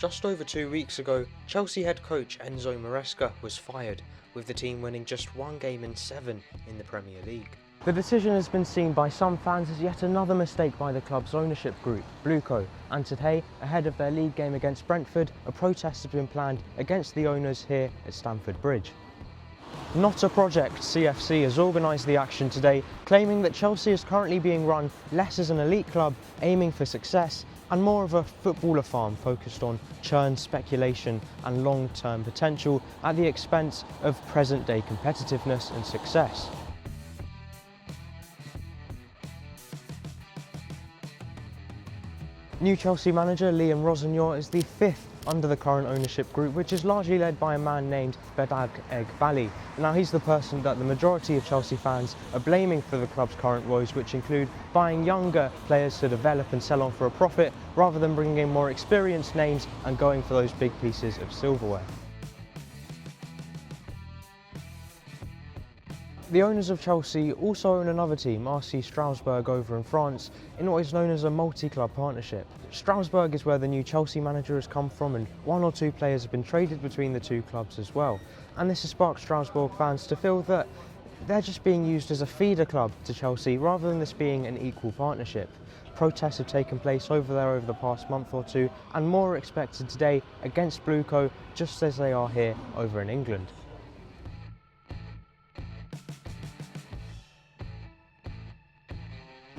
Just over 2 weeks ago, Chelsea head coach Enzo Maresca was fired, with the team winning just 1 game in 7 in the Premier League. The decision has been seen by some fans as yet another mistake by the club's ownership group, BlueCo, and today, ahead of their league game against Brentford, a protest has been planned against the owners here at Stamford Bridge. Not a Project CFC has organised the action today, claiming that Chelsea is currently being run less as an elite club aiming for success and more of a footballer farm focused on churn, speculation and long-term potential at the expense of present-day competitiveness and success. New Chelsea manager Liam Rossignol is the 5th under the current ownership group, which is largely led by a man named Eghbali. Now he's the person that the majority of Chelsea fans are blaming for the club's current woes, which include buying younger players to develop and sell on for a profit, rather than bringing in more experienced names and going for those big pieces of silverware. The owners of Chelsea also own another team, RC Strasbourg, over in France, in what is known as a multi-club partnership. Strasbourg is where the new Chelsea manager has come from, and 1 or 2 players have been traded between the 2 clubs as well. And this has sparked Strasbourg fans to feel that they're just being used as a feeder club to Chelsea rather than this being an equal partnership. Protests have taken place over there over the past month or 2, and more are expected today against BlueCo, just as they are here over in England.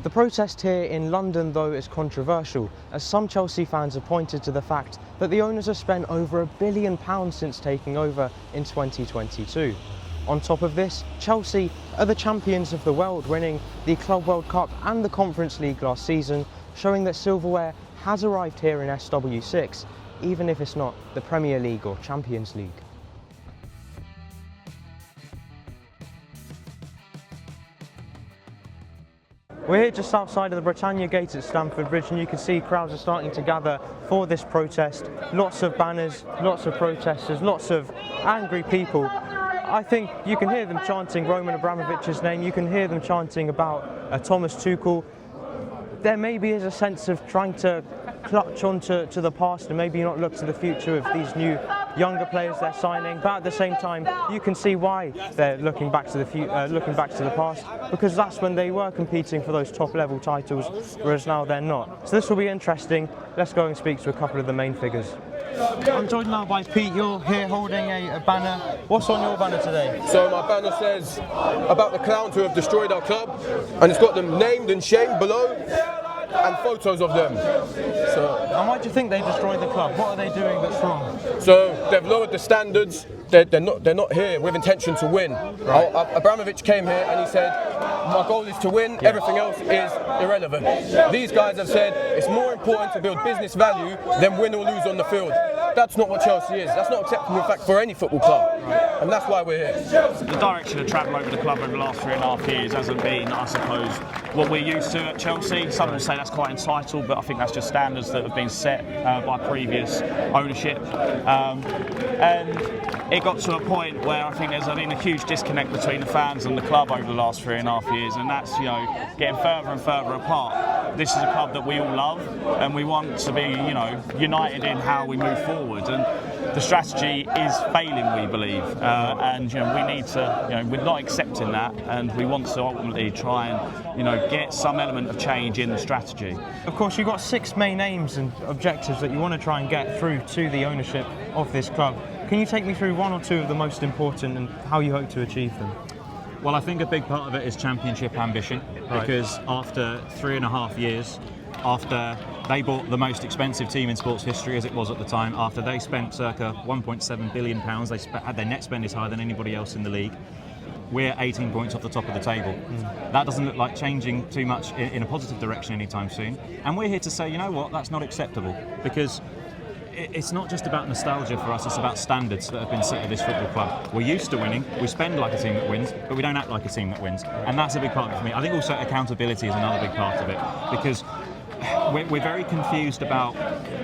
The protest here in London, though, is controversial, as some Chelsea fans have pointed to the fact that the owners have spent over £1 billion since taking over in 2022. On top of this, Chelsea are the champions of the world, winning the Club World Cup and the Conference League last season, showing that silverware has arrived here in SW6, even if it's not the Premier League or Champions League. We're here just outside of the Britannia Gate at Stamford Bridge, and you can see crowds are starting to gather for this protest. Lots of banners, lots of protesters, lots of angry people. I think you can hear them chanting Roman Abramovich's name, you can hear them chanting about Thomas Tuchel. There maybe is a sense of trying to clutch onto the past and maybe not look to the future of these new younger players they're signing, but at the same time you can see why they're looking back to the past, because that's when they were competing for those top level titles, whereas now they're not. So this will be interesting. Let's go and speak to a couple of the main figures. I'm joined now by Pete. You're here holding a banner. What's on your banner today? So my banner says about the clowns who have destroyed our club, and it's got them named and shamed below, and photos of them. And why do you think they destroyed the club? What are they doing that's wrong? So they've lowered the standards. They're not here with intention to win. Right. Abramovich came here and he said, my goal is to win, everything else is irrelevant. These guys have said it's more important to build business value than win or lose on the field. That's not what Chelsea is. That's not acceptable, in fact, for any football club. Right. And that's why we're here. The direction of travel over the club over the last 3.5 years hasn't been, I suppose, what we're used to at Chelsea. Some will say that's quite entitled, but I think that's just standards that have been set by previous ownership. And it got to a point where I think there's been a huge disconnect between the fans and the club over the last 3.5 years, and that's, getting further and further apart. This is a club that we all love, and we want to be, united in how we move forward. And the strategy is failing, we believe, and we need to, we're not accepting that, and we want to ultimately try and, get some element of change in the strategy. Of course, you've got 6 main aims and objectives that you want to try and get through to the ownership of this club. Can you take me through 1 or 2 of the most important and how you hope to achieve them? Well, I think a big part of it is championship ambition, because after 3.5 years, after they bought the most expensive team in sports history as it was at the time, after they spent circa £1.7 billion, they had their net spend is higher than anybody else in the league. We're 18 points off the top of the table. That doesn't look like changing too much in a positive direction anytime soon. And we're here to say, you know what, that's not acceptable, because it's not just about nostalgia for us, it's about standards that have been set at this football club. We're used to winning, we spend like a team that wins, but we don't act like a team that wins. And that's a big part of it for me. I think also accountability is another big part of it, because we're very confused about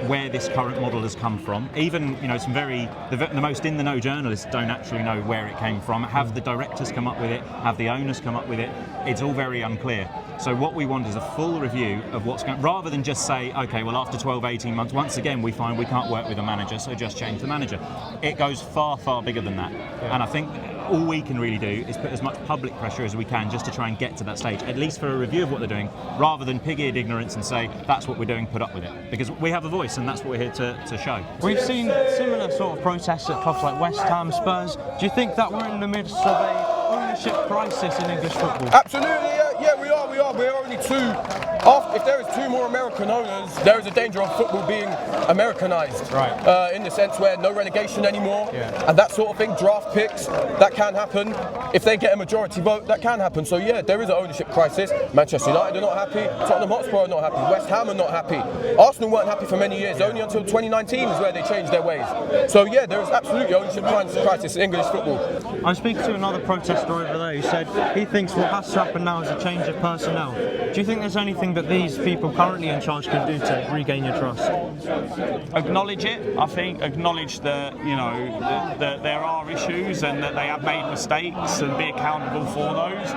where this current model has come from. Even the most in the know journalists don't actually know where it came from. Have the directors come up with it? Have the owners come up with it? It's all very unclear. So what we want is a full review of what's going, rather than just say, okay, well after 12, 18 months, once again we find we can't work with a manager, so just change the manager. It goes far, far bigger than that. Yeah. And I think all we can really do is put as much public pressure as we can just to try and get to that stage, at least for a review of what they're doing, rather than pig-eared ignorance and say, that's what we're doing, put up with it. Because we have a voice and that's what we're here to show. We've seen similar sort of protests at clubs like West Ham, Spurs. Do you think that we're in the midst of a ownership crisis in English football? Absolutely, yeah, we are. We're only two. If there is two more American owners, there is a danger of football being Americanized. Right. In the sense where no relegation anymore, and that sort of thing, draft picks, that can happen. If they get a majority vote, that can happen. So yeah, there is an ownership crisis. Manchester United are not happy, Tottenham Hotspur are not happy, West Ham are not happy. Arsenal weren't happy for many years, only until 2019 is where they changed their ways. So yeah, there is absolutely ownership crisis in English football. I'm speaking to another protester over there who said he thinks what has to happen now is a change of personnel. Do you think there's anything that these people currently in charge can do to regain your trust? Acknowledge it. I think acknowledge that that there are issues and that they have made mistakes and be accountable for those.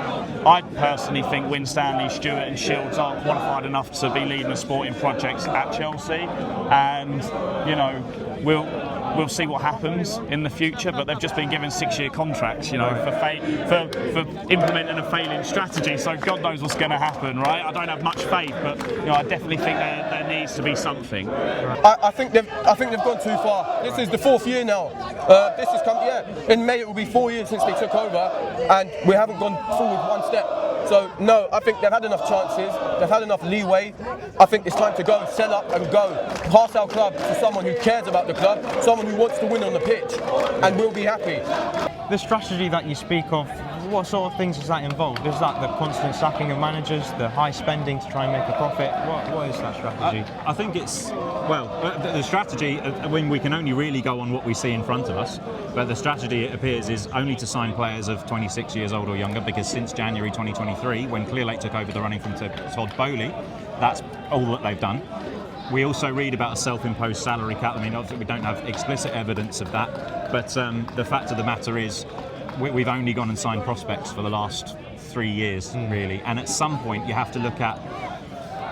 I personally think Winstanley, Stewart and Shields aren't qualified enough to be leading the sporting projects at Chelsea, and we'll see what happens in the future, but they've just been given 6-year contracts, for implementing a failing strategy. So God knows what's going to happen, right? I don't have much faith, but I definitely think there needs to be something. I think they've gone too far. This is the 4th year now. This has come. In May it will be 4 years since they took over, and we haven't gone forward one step. So no, I think they've had enough chances, they've had enough leeway. I think it's time to go, sell up and go. Pass our club to someone who cares about the club, someone who wants to win on the pitch, and we'll be happy. The strategy that you speak of, what sort of things does that involve? Is that the constant sacking of managers, the high spending to try and make a profit? What is that strategy? I think it's, the strategy, when we can only really go on what we see in front of us, but the strategy, it appears, is only to sign players of 26 years old or younger, because since January 2023, when ClearLake took over the running from Todd Boehly, that's all that they've done. We also read about a self-imposed salary cap. I mean, obviously we don't have explicit evidence of that, but the fact of the matter is we've only gone and signed prospects for the last 3 years, really. And at some point you have to look at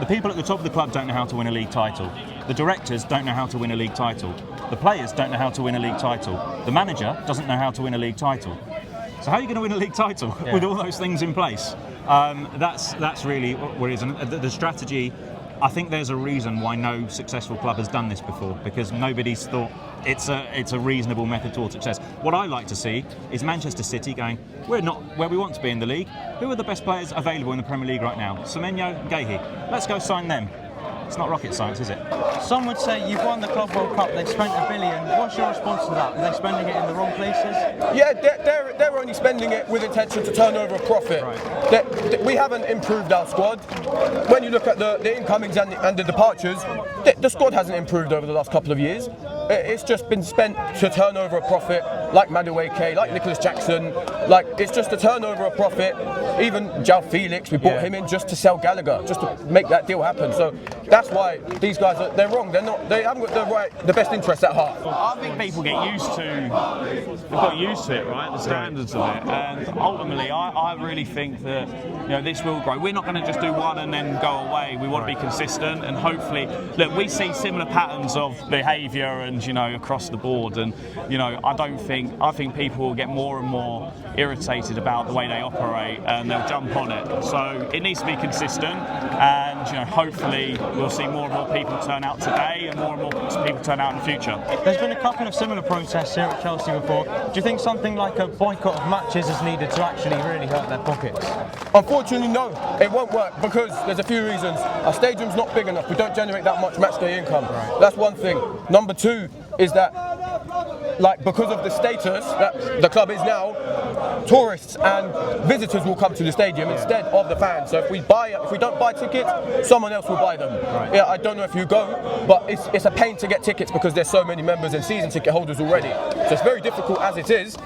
the people at the top of the club don't know how to win a league title. The directors don't know how to win a league title. The players don't know how to win a league title. The manager doesn't know how to win a league title. So how are you going to win a league title with all those things in place? That's really what it is. And the strategy, I think there's a reason why no successful club has done this before, because nobody's thought it's a reasonable method towards success. What I like to see is Manchester City going, we're not where we want to be in the league. Who are the best players available in the Premier League right now? Semenyo, Guehi. Let's go sign them. It's not rocket science, is it? Some would say you've won the Club World Cup, they've spent $1 billion. What's your response to that? Are they spending it in the wrong places? Yeah, they're only spending it with intention to turn over a profit. Right. We haven't improved our squad. When you look at the incomings and the departures, the squad hasn't improved over the last couple of years. It's just been spent to turn over a profit, like Madueke, like Nicholas Jackson. Like, it's just to turn over a profit. Even João Felix, we brought him in just to sell Gallagher, just to make that deal happen. So that's why these guys they're wrong. They haven't got the best interests at heart. I think people get used to it, right? The standards of it, and ultimately, I really think that this will grow. We're not going to just do one and then go away. We want to be consistent, and hopefully, look, we see similar patterns of behaviour and across the board. And I think people will get more and more irritated about the way they operate, and they'll jump on it. So it needs to be consistent, and hopefully we'll see more and more people turn out today, and more people turn out in the future. There's been a couple of similar protests here at Chelsea before. Do you think something like a boycott of matches is needed to actually really hurt their pockets? Unfortunately, no. It won't work because there's a few reasons. Our stadium's not big enough. We don't generate that much match day income. Right. That's one thing. Number two is that, because of the status that the club is now, tourists and visitors will come to the stadium instead of the fans. So if we don't buy tickets, someone else will buy them. Right. Yeah, I don't know if you go, but it's a pain to get tickets because there's so many members and season ticket holders already. So it's very difficult as it is.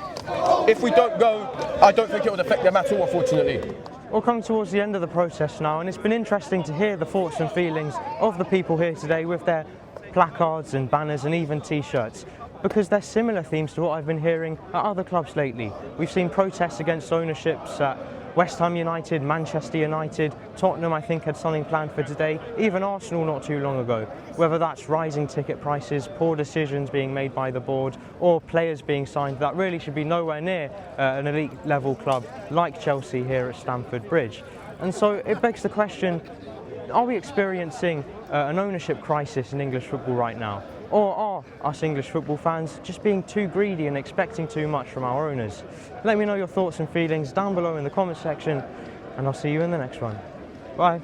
If we don't go, I don't think it would affect them at all, unfortunately. We're coming towards the end of the protest now, and it's been interesting to hear the thoughts and feelings of the people here today with their placards and banners and even t-shirts, because they're similar themes to what I've been hearing at other clubs lately. We've seen protests against ownerships at West Ham United, Manchester United, Tottenham I think had something planned for today, even Arsenal not too long ago. Whether that's rising ticket prices, poor decisions being made by the board, or players being signed that really should be nowhere near an elite level club like Chelsea here at Stamford Bridge. And so it begs the question, are we experiencing an ownership crisis in English football right now? Or are us English football fans just being too greedy and expecting too much from our owners? Let me know your thoughts and feelings down below in the comment section, and I'll see you in the next one. Bye.